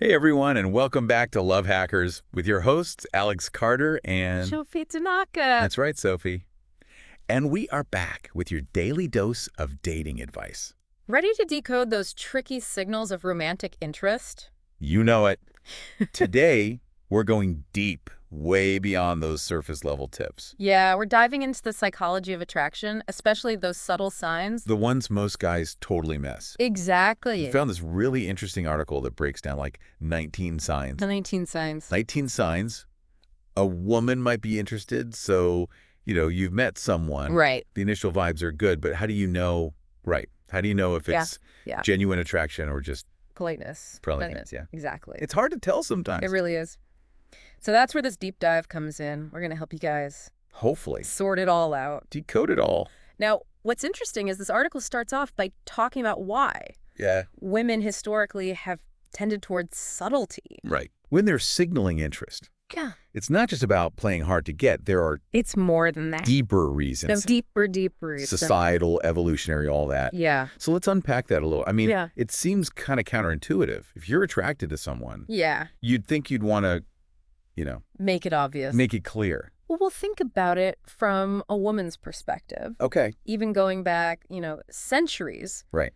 Hey everyone, and welcome back to Love Hackers with your hosts, Alex Carter and... Sophie Tanaka. That's right, Sophie. And we are back with your daily dose of dating advice. Ready to decode those tricky signals of romantic interest? You know it. Today, we're going deep, way beyond those surface level tips. Yeah, we're diving into the psychology of attraction, especially those subtle signs. The ones most guys totally miss. Exactly. I found this really interesting article that breaks down like 19 signs. The 19 signs. 19 signs. A woman might be interested, so, you've met someone. Right. The initial vibes are good, but how do you know, right? How do you know if it's genuine attraction or just politeness? Yeah. Exactly. It's hard to tell sometimes. It really is. So that's where this deep dive comes in. We're going to help you guys hopefully sort it all out. Decode it all. Now, what's interesting is this article starts off by talking about why women historically have tended towards subtlety. Right. When they're signaling interest. Yeah. It's not just about playing hard to get. There are... It's more than that. Deeper reasons. No, deeper reasons. Societal, evolutionary, all that. Yeah. So let's unpack that a little. I mean, it seems kind of counterintuitive. If you're attracted to someone, you'd think you'd want to, make it obvious. Make it clear. Well, we'll think about it from a woman's perspective. Okay. Even going back, centuries. Right.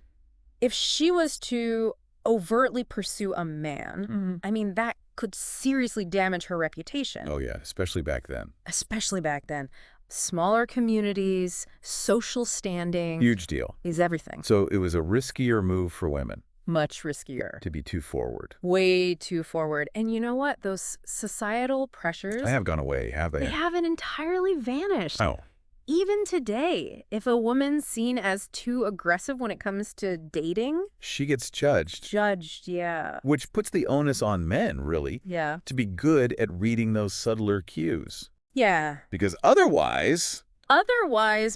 If she was to overtly pursue a man, I mean, that could seriously damage her reputation. Oh, yeah, especially back then. Especially back then. Smaller communities, social standing. Huge deal. Is everything. So it was a riskier move for women. Much riskier. To be too forward. Way too forward. And you know what? Those societal pressures... They have gone away, have they? They haven't entirely vanished. Oh. Even today, if a woman's seen as too aggressive when it comes to dating... She gets judged. Yeah. Which puts the onus on men, really. Yeah. To be good at reading those subtler cues. Yeah. Because otherwise...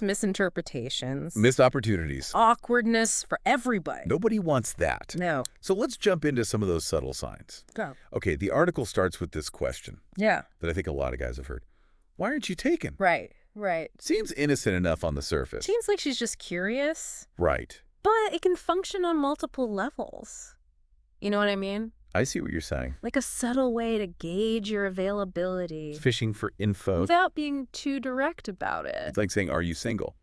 misinterpretations. Missed opportunities. Awkwardness for everybody. Nobody wants that. No. So let's jump into some of those subtle signs. Go. Okay, the article starts with this question. Yeah. That I think a lot of guys have heard. Why aren't you taken? Right. Seems innocent enough on the surface. Seems like she's just curious. Right. But it can function on multiple levels. You know what I mean? I see what you're saying. Like a subtle way to gauge your availability. Fishing for info. Without being too direct about it. It's like saying, are you single?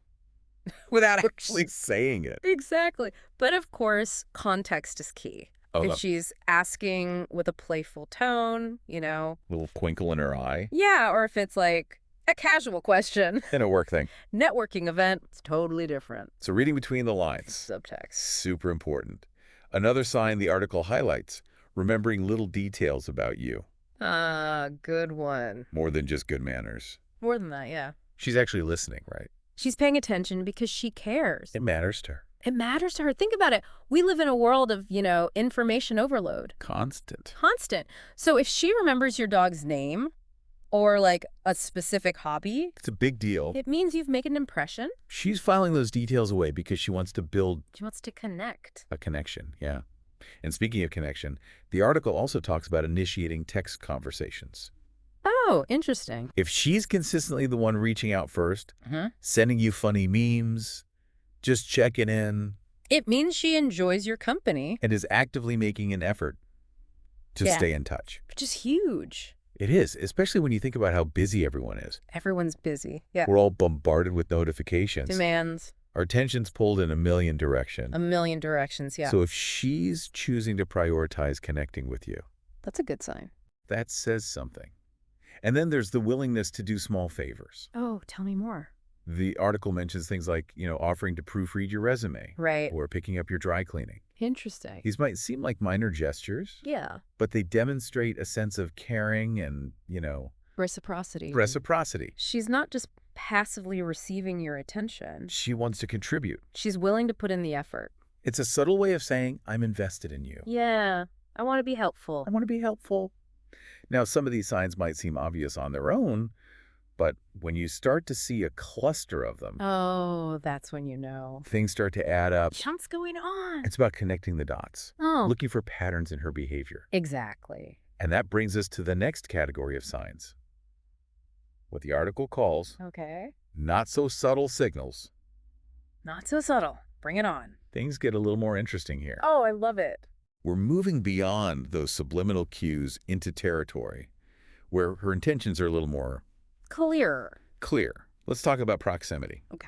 Without actually saying it. Exactly. But of course, context is key. Oh, if she's asking with a playful tone, Little twinkle in her eye. Yeah, or if it's like a casual question. In a work thing. Networking event, it's totally different. So reading between the lines. Subtext. Super important. Another sign the article highlights. Remembering little details about you. Good one. More than just good manners. More than that, yeah. She's actually listening, right? She's paying attention because she cares. It matters to her. It matters to her. Think about it. We live in a world of, information overload. Constant. So if she remembers your dog's name or like a specific hobby, it's a big deal. It means you've made an impression. She's filing those details away because she wants to build... She wants to connect. A connection, yeah. And speaking of connection, the article also talks about initiating text conversations. Oh, interesting. If she's consistently the one reaching out first, sending you funny memes, just checking in. It means she enjoys your company. And is actively making an effort to stay in touch. Which is huge. It is, especially when you think about how busy everyone is. Everyone's busy, yeah. We're all bombarded with notifications. Demands. Our attention's pulled in a million directions. A million directions, yeah. So if she's choosing to prioritize connecting with you... That's a good sign. That says something. And then there's the willingness to do small favors. Oh, tell me more. The article mentions things like, offering to proofread your resume. Right. Or picking up your dry cleaning. Interesting. These might seem like minor gestures. Yeah. But they demonstrate a sense of caring and, Reciprocity. She's not just passively receiving your attention. She wants to contribute. She's willing to put in the effort. It's a subtle way of saying, I'm invested in you. Yeah. I want to be helpful. Now, some of these signs might seem obvious on their own, but when you start to see a cluster of them... Oh, that's when you know. Things start to add up. What's going on? It's about connecting the dots. Oh. Looking for patterns in her behavior. Exactly. And that brings us to the next category of signs. What the article calls... Not so subtle signals. Not so subtle. Bring it on. Things get a little more interesting here. Oh, I love it. We're moving beyond those subliminal cues into territory where her intentions are a little more clear. Let's talk about proximity. Okay.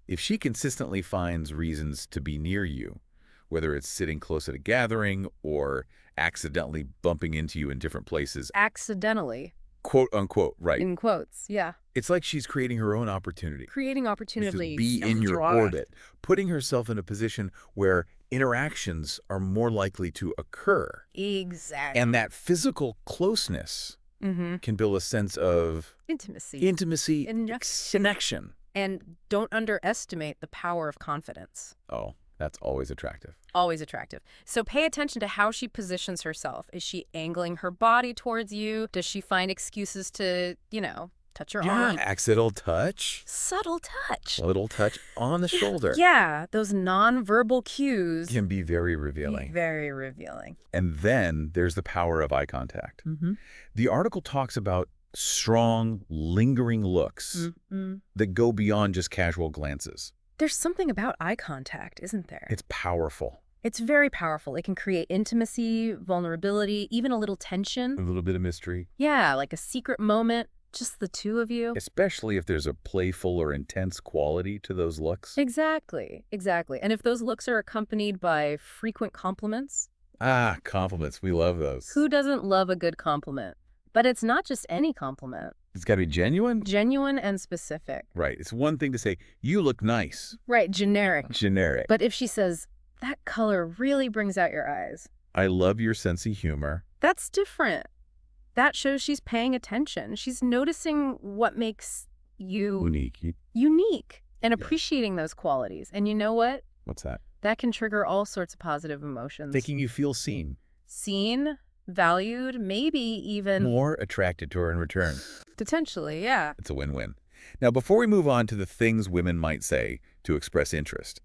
If she consistently finds reasons to be near you, whether it's sitting close at a gathering or accidentally bumping into you in different places. Accidentally. Quote, unquote, right. In quotes, yeah. It's like she's creating her own opportunity. Creating opportunity. To be in your orbit, putting herself in a position where interactions are more likely to occur. Exactly. And that physical closeness can build a sense of intimacy, connection. And don't underestimate the power of confidence. Oh, that's always attractive. Always attractive. So pay attention to how she positions herself. Is she angling her body towards you? Does she find excuses to, touch your arm? Accidental touch. Subtle touch. A little touch on the shoulder. Yeah, those nonverbal cues. Can be very revealing. Very revealing. And then there's the power of eye contact. The article talks about strong, lingering looks that go beyond just casual glances. There's something about eye contact, isn't there? It's powerful. It's very powerful. It can create intimacy, vulnerability, even a little tension. A little bit of mystery. Yeah, like a secret moment, just the two of you. Especially if there's a playful or intense quality to those looks. Exactly. And if those looks are accompanied by frequent compliments. Ah, compliments. We love those. Who doesn't love a good compliment? But it's not just any compliment. It's got to be genuine? Genuine and specific. Right. It's one thing to say, you look nice. Right, generic. Generic. But if she says, that color really brings out your eyes. I love your sense of humor. That's different. That shows she's paying attention. She's noticing what makes you unique and appreciating those qualities. And you know what? What's that? That can trigger all sorts of positive emotions. Making you feel seen. Seen, valued, maybe even more attracted to her in return. Potentially, yeah. It's a win-win. Now, before we move on to the things women might say to express interest,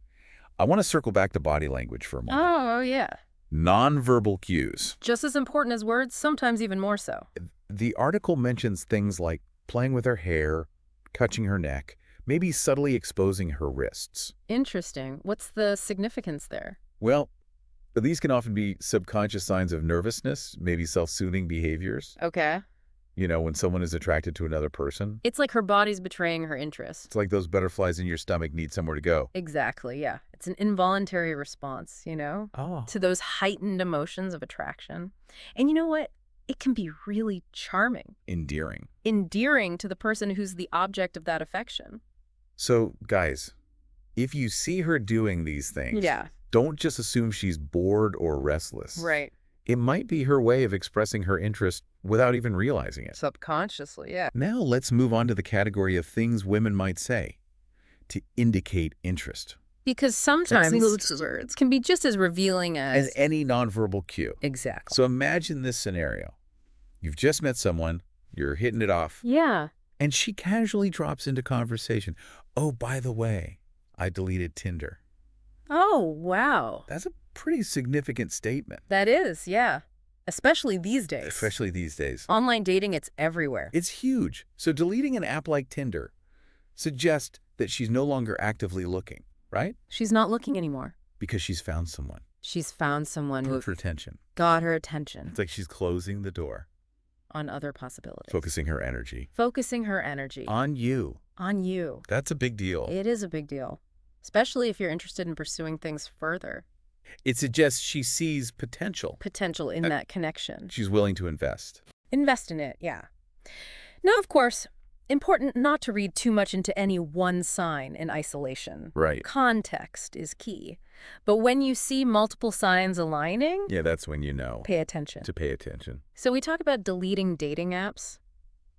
I want to circle back to body language for a moment. Oh, yeah. Nonverbal cues. Just as important as words, sometimes even more so. The article mentions things like playing with her hair, touching her neck, maybe subtly exposing her wrists. Interesting. What's the significance there? Well, these can often be subconscious signs of nervousness, maybe self-soothing behaviors. Okay. When someone is attracted to another person. It's like her body's betraying her interest. It's like those butterflies in your stomach need somewhere to go. Exactly, yeah. It's an involuntary response, to those heightened emotions of attraction. And you know what? It can be really charming. Endearing. Endearing to the person who's the object of that affection. So, guys, if you see her doing these things, don't just assume she's bored or restless. Right. It might be her way of expressing her interest without even realizing it. Subconsciously, yeah. Now let's move on to the category of things women might say to indicate interest. Because sometimes words can be just as revealing as any nonverbal cue. Exactly. So imagine this scenario. You've just met someone, you're hitting it off. Yeah. And she casually drops into conversation. Oh, by the way, I deleted Tinder. Oh, wow. That's a pretty significant statement. That is, yeah. Especially these days. Online dating, it's everywhere. It's huge. So deleting an app like Tinder suggests that she's no longer actively looking, right? She's not looking anymore. Because she's found someone. She's found someone who her attention. Got her attention. It's like she's closing the door. On other possibilities. Focusing her energy. On you. That's a big deal. It is a big deal. Especially if you're interested in pursuing things further. It suggests she sees potential. Potential in that connection. She's willing to invest. Invest in it, yeah. Now, of course, important not to read too much into any one sign in isolation. Right. Context is key. But when you see multiple signs aligning... Yeah, that's when you know. Pay attention. To pay attention. So we talk about deleting dating apps.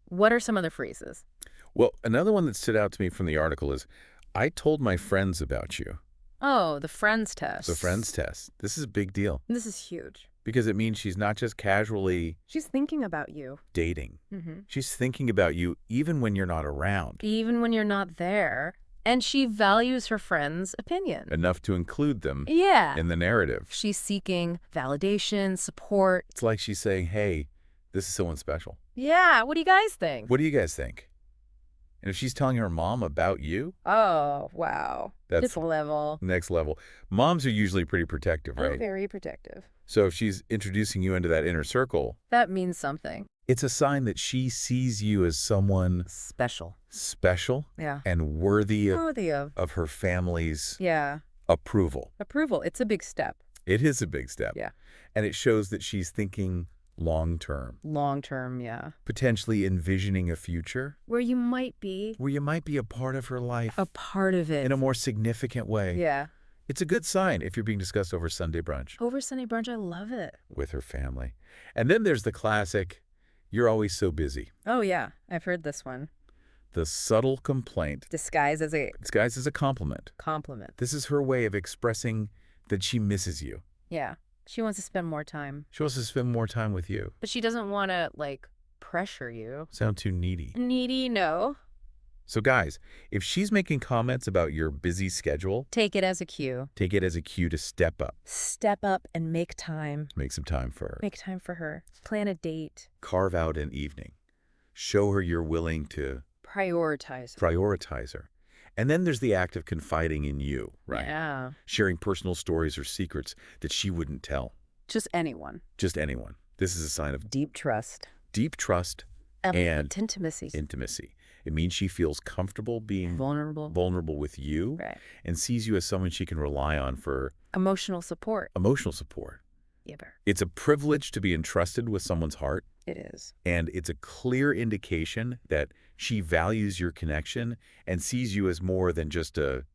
What are some other phrases? Well, another one that stood out to me from the article is, I told my friends about you. Oh, the friends test. The friends test. This is a big deal. This is huge. Because it means she's not just casually... She's thinking about you. Dating. She's thinking about you even when you're not around. Even when you're not there. And she values her friends' opinion. Enough to include them in the narrative. She's seeking validation, support. It's like she's saying, hey, this is someone special. Yeah, what do you guys think? What do you guys think? And if she's telling her mom about you, Oh, wow. that's Different level. next level. Moms are usually pretty protective, Oh, right? very protective. So if she's introducing you into that inner circle, That means something. it's a sign that she sees you as someone Special. and worthy Worthy of. of her family's Yeah. approval. Approval. It's a big step. It is a big step. Yeah. And it shows that she's thinking long-term, Long term, yeah. potentially envisioning a future Where you might be where you might be a part of her life a part of it. in a more significant way. Yeah. It's a good sign if you're being discussed over Sunday brunch Over Sunday brunch, I love it. with her family. And then there's the classic, you're always so busy. Oh, yeah. I've heard this one. The subtle complaint Disguised as a disguised as a compliment. compliment. This is her way of expressing that she misses you. Yeah. She wants to spend more time. She wants to spend more time with you. But she doesn't want to, like, pressure you. Sound too needy. Needy, no. So guys, if she's making comments about your busy schedule, Take it as a cue. take it as a cue to step up. Step up and make time. Make some time for her. Make time for her. Plan a date. Carve out an evening. Show her you're willing to Prioritize. prioritize her. And then there's the act of confiding in you, right? Yeah. Sharing personal stories or secrets that she wouldn't tell. Just anyone. Just anyone. This is a sign of Deep trust. deep trust and intimacy. intimacy. It means she feels comfortable being Vulnerable. with you Right. and sees you as someone she can rely on for Emotional support. emotional support. Giver. It's a privilege to be entrusted with someone's heart, It is. and it's a clear indication that she values your connection and sees you as more than just a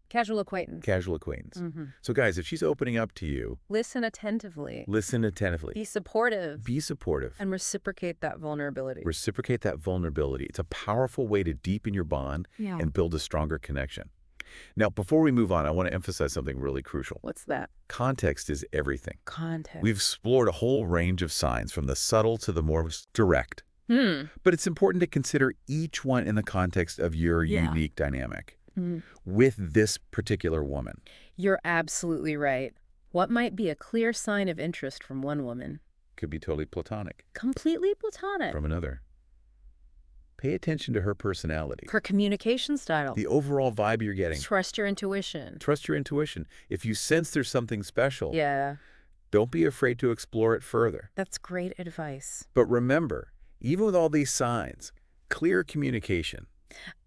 Casual acquaintance. casual acquaintance. Mm-hmm. So guys, if she's opening up to you, Listen attentively. listen attentively. Be supportive. Be supportive. And reciprocate that vulnerability. Reciprocate that vulnerability. It's a powerful way to deepen your bond Yeah. and build a stronger connection. Now, before we move on, I want to emphasize something really crucial. What's that? Context is everything. Context. We've explored a whole range of signs, from the subtle to the more direct. Hmm. But it's important to consider each one in the context of your Yeah. unique dynamic Mm. with this particular woman. You're absolutely right. What might be a clear sign of interest from one woman? Could be totally platonic Completely platonic. from another. Pay attention to her personality, Her communication style. the overall vibe you're getting. Trust your intuition. Trust your intuition. If you sense there's something special, Yeah. don't be afraid to explore it further. That's great advice. But remember, even with all these signs, clear communication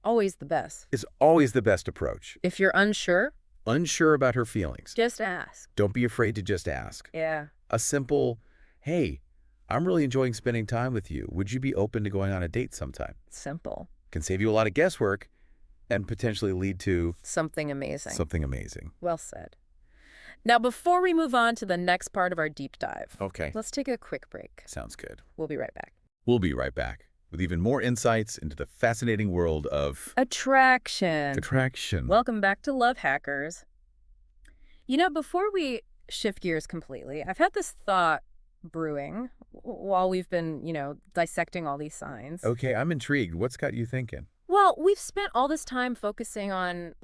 Always the best. is always the best approach. If you're unsure, Unsure about her feelings, just ask. don't be afraid to just ask. Yeah. A simple, hey, I'm really enjoying spending time with you. Would you be open to going on a date sometime? Simple. Can save you a lot of guesswork and potentially lead to Something amazing. something amazing. Well said. Now, before we move on to the next part of our deep dive, Okay, let's take a quick break. sounds good. We'll be right back. We'll be right back with even more insights into the fascinating world of Attraction. attraction. Welcome back to Love Hackers. You know, before we shift gears completely, I've had this thought brewing while we've been, dissecting all these signs. Okay, I'm intrigued. What's got you thinking? Well, we've spent all this time focusing on,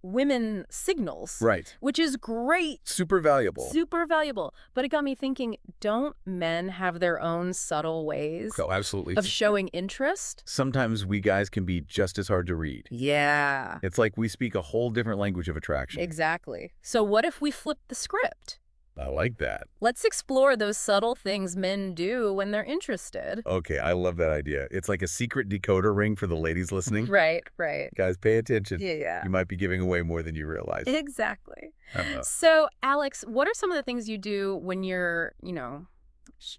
women signals. Right. Which is great. Super valuable. Super valuable. But it got me thinking, don't men have their own subtle ways Oh, absolutely. of showing interest? Sometimes we guys can be just as hard to read. Yeah. It's like we speak a whole different language of attraction. Exactly. So what if we flip the script? I like that. Let's explore those subtle things men do when they're interested. Okay, I love that idea. It's like a secret decoder ring for the ladies listening. Right. Guys, pay attention. Yeah. You might be giving away more than you realize. Exactly. Uh-huh. So, Alex, what are some of the things you do when you're,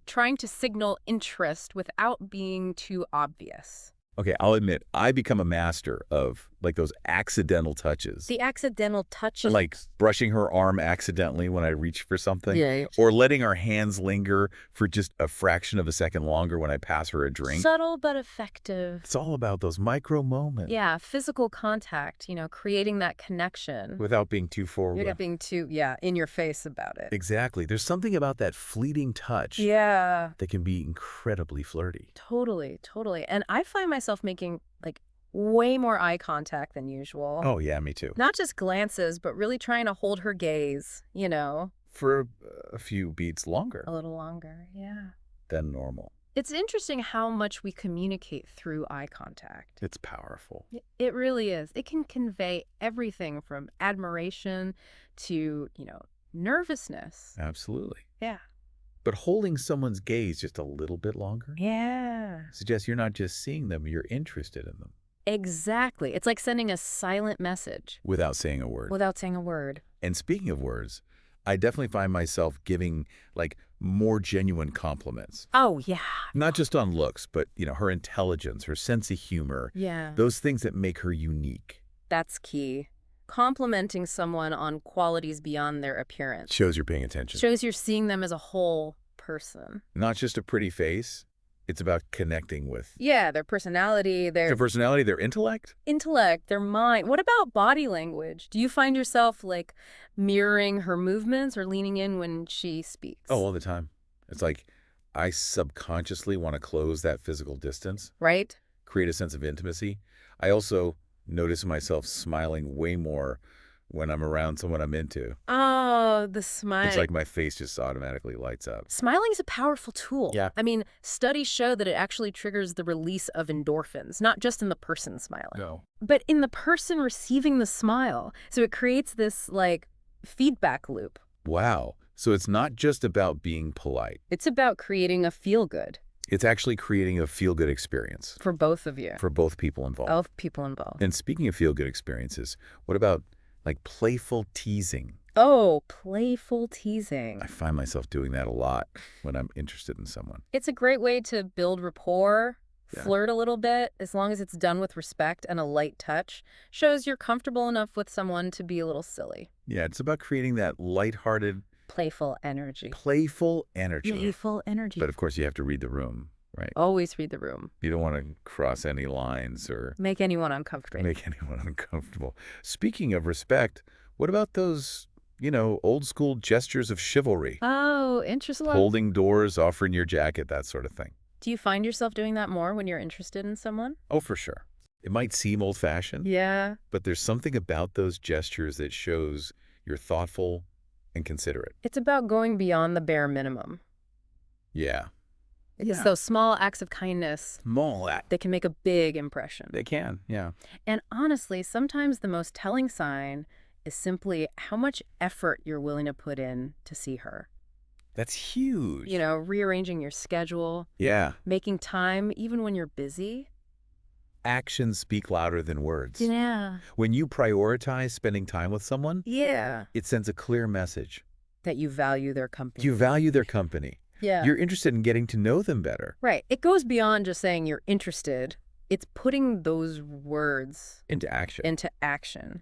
trying to signal interest without being too obvious? Okay, I'll admit, I become a master of, those accidental touches. The accidental touches. Like brushing her arm accidentally when I reach for something. Yeah. Or letting our hands linger for just a fraction of a second longer when I pass her a drink. Subtle but effective. It's all about those micro moments. Yeah, physical contact, creating that connection. Without being too forward. You're not being too, in your face about it. Exactly. There's something about that fleeting touch Yeah. that can be incredibly flirty. Totally. And I find myself making, way more eye contact than usual. Oh, yeah, me too. Not just glances, but really trying to hold her gaze, For a few beats longer a little longer. Yeah. than normal. It's interesting how much we communicate through eye contact. It's powerful. It really is. It can convey everything from admiration to, nervousness. Absolutely. Yeah. But holding someone's gaze just a little bit longer Yeah. suggests you're not just seeing them, you're interested in them. Exactly. It's like sending a silent message Without saying a word. without saying a word. And speaking of words, I definitely find myself giving, more genuine compliments. Oh, yeah. Not just on looks, but, her intelligence, her sense of humor. Yeah. Those things that make her unique. That's key. Complimenting someone on qualities beyond their appearance Shows you're paying attention. shows you're seeing them as a whole person. Not just a pretty face. It's about connecting with Yeah, their personality, their personality, their intellect. intellect, their mind. What about body language? Do you find yourself mirroring her movements or leaning in when she speaks? Oh, all the time. It's like I subconsciously want to close that physical distance, Right? create a sense of intimacy. I also notice myself smiling way more when I'm around someone I'm into. Oh, the smile. It's like my face just automatically lights up. Smiling is a powerful tool. Yeah. I mean, studies show that it actually triggers the release of endorphins, not just in the person smiling, No. but in the person receiving the smile. So it creates this, feedback loop. Wow. So it's not just about being polite. It's about creating a feel-good It's actually creating a feel-good experience for both of you, for both people involved. both people involved. And speaking of feel-good experiences, what about playful teasing? Oh, playful teasing. I find myself doing that a lot when I'm interested in someone. It's a great way to build rapport, Yeah. flirt a little bit, as long as it's done with respect and a light touch. Shows you're comfortable enough with someone to be a little silly. Yeah, it's about creating that lighthearted, Playful energy. playful energy. Playful energy. But of course, you have to read the room, right? Always read the room. You don't want to cross any lines or Make anyone uncomfortable. make anyone uncomfortable. Speaking of respect, what about those, old school gestures of chivalry? Oh, interesting. Holding doors, offering your jacket, that sort of thing. Do you find yourself doing that more when you're interested in someone? Oh, for sure. It might seem old-fashioned, Yeah. but there's something about those gestures that shows you're thoughtful and considerate. It's about going beyond the bare minimum. Yeah. It's those small acts of kindness Small that can make a big impression. They can, yeah. And honestly, sometimes the most telling sign is simply how much effort you're willing to put in to see her. That's huge. Rearranging your schedule, Yeah. making time even when you're busy. Actions speak louder than words. Yeah. When you prioritize spending time with someone, Yeah. it sends a clear message. That you value their company. You value their company. Yeah. You're interested in getting to know them better. Right. It goes beyond just saying you're interested. It's putting those words Into action. into action.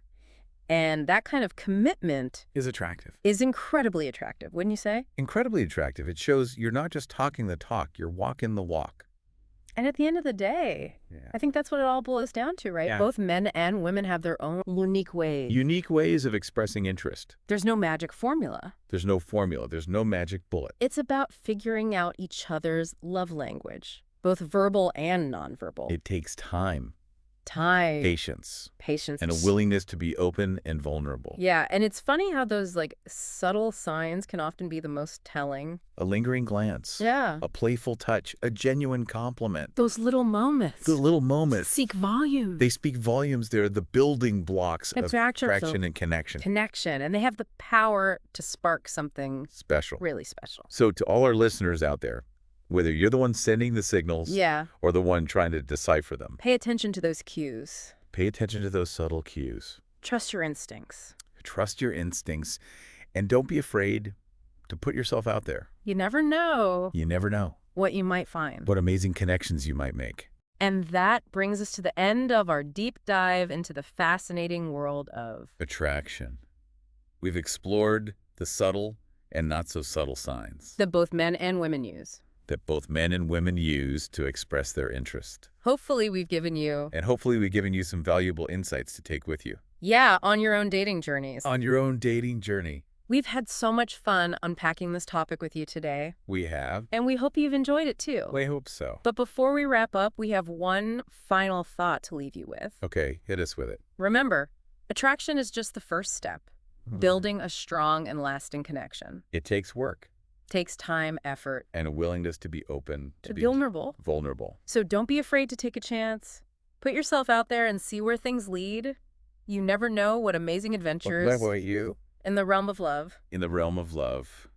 And that kind of commitment Is attractive. is incredibly attractive, wouldn't you say? Incredibly attractive. It shows you're not just talking the talk, you're walking the walk. And at the end of the day, Yeah. I think that's what it all boils down to, right? Yeah. Both men and women have their own unique ways. Unique ways of expressing interest. There's no magic formula. There's no formula. There's no magic bullet. It's about figuring out each other's love language, both verbal and nonverbal. It takes time, Time, patience, patience, and a willingness to be open and vulnerable. Yeah, and it's funny how those subtle signs can often be the most telling. A lingering glance. Yeah. A playful touch. A genuine compliment. Those little moments. The little moments. Seek volume. They speak volumes. They're the building blocks of Attraction. attraction and connection. Connection. And they have the power to spark something Special. really special. So to all our listeners out there, whether you're the one sending the signals Yeah. or the one trying to decipher them, Pay attention to those cues. pay attention to those subtle cues. Trust your instincts. Trust your instincts, and don't be afraid to put yourself out there. You never know You never know what you might find. what amazing connections you might make. And that brings us to the end of our deep dive into the fascinating world of Attraction. We've explored the subtle and not so subtle signs that both men and women use. that both men and women use to express their interest. Hopefully we've given you, And hopefully we've given you some valuable insights to take with you on your own dating journeys. on your own dating journey. We've had so much fun unpacking this topic with you today, We have. and we hope you've enjoyed it too. I hope so. But before we wrap up, we have one final thought to leave you with. Okay, hit us with it. Remember, attraction is just the first step, building a strong and lasting connection. It takes work. Takes time, effort. And a willingness to be open. To be vulnerable. Vulnerable. So don't be afraid to take a chance. Put yourself out there and see where things lead. You never know what amazing adventures in the realm of love. In the realm of love.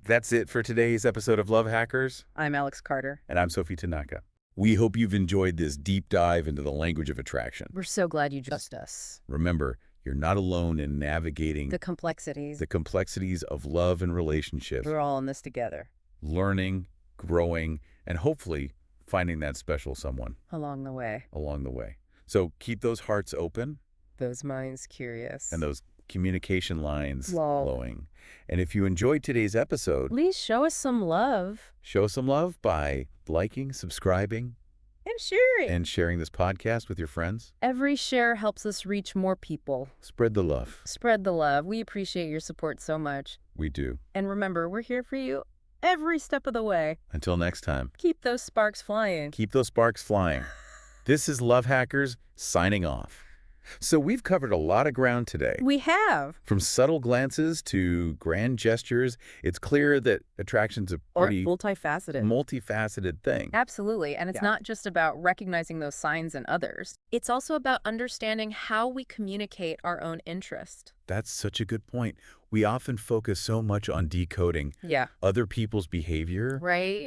That's it for today's episode of Love Hackers. I'm Alex Carter. And I'm Sophie Tanaka. We hope you've enjoyed this deep dive into the language of attraction. We're so glad you joined us. Remember, you're not alone in navigating the complexities of love and relationships. We're all in this together. Learning, growing, and hopefully finding that special someone. Along the way. So keep those hearts open. Those minds curious. And those communication lines Love. flowing. And if you enjoyed today's episode, please show us some love. Show some love by liking, subscribing, and sharing this podcast with your friends. Every share helps us reach more people. Spread the love. Spread the love. We appreciate your support so much. We do. And remember, we're here for you every step of the way. Until next time. Keep those sparks flying. Keep those sparks flying. This is Love Hackers signing off. So we've covered a lot of ground today. We have. From subtle glances to grand gestures, it's clear that attraction's a pretty multifaceted thing. Absolutely. And it's not just about recognizing those signs in others. It's also about understanding how we communicate our own interest. That's such a good point. We often focus so much on decoding other people's behavior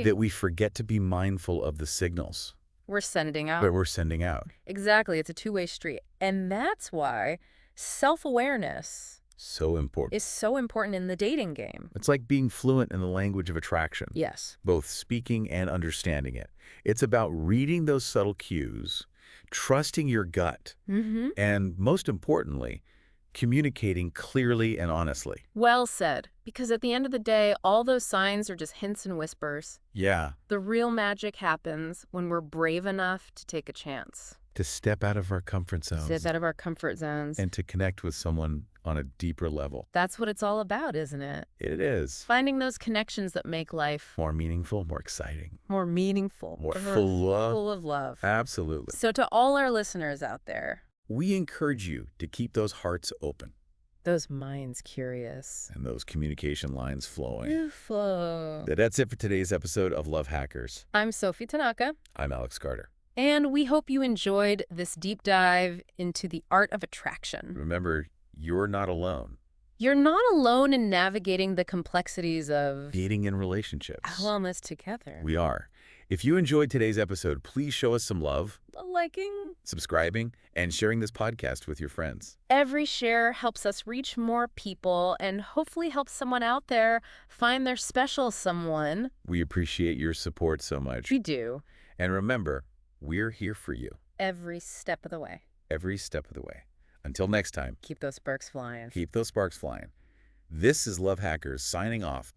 that we forget to be mindful of the signals we're sending out. Exactly. It's a two-way street. And that's why self-awareness is so important in the dating game. It's like being fluent in the language of attraction. Yes. Both speaking and understanding it. It's about reading those subtle cues, trusting your gut, and most importantly, communicating clearly and honestly. Well said. Because at the end of the day, all those signs are just hints and whispers. Yeah. The real magic happens when we're brave enough to take a chance. To step out of our comfort zones. And to connect with someone on a deeper level. That's what it's all about, isn't it? It is. Finding those connections that make life more meaningful, more exciting. More full of love. Absolutely. So to all our listeners out there, we encourage you to keep those hearts open. Those minds curious. And those communication lines flowing. Beautiful. That's it for today's episode of Love Hackers. I'm Sophie Tanaka. I'm Alex Carter. And we hope you enjoyed this deep dive into the art of attraction. Remember, you're not alone. You're not alone in navigating the complexities of dating and relationships. All in this together. We are. If you enjoyed today's episode, please show us some love. Liking, subscribing, and sharing this podcast with your friends. Every share helps us reach more people and hopefully help someone out there find their special someone. We appreciate your support so much. We do. And remember, we're here for you. Every step of the way. Until next time. Keep those sparks flying. This is Love Hackers signing off.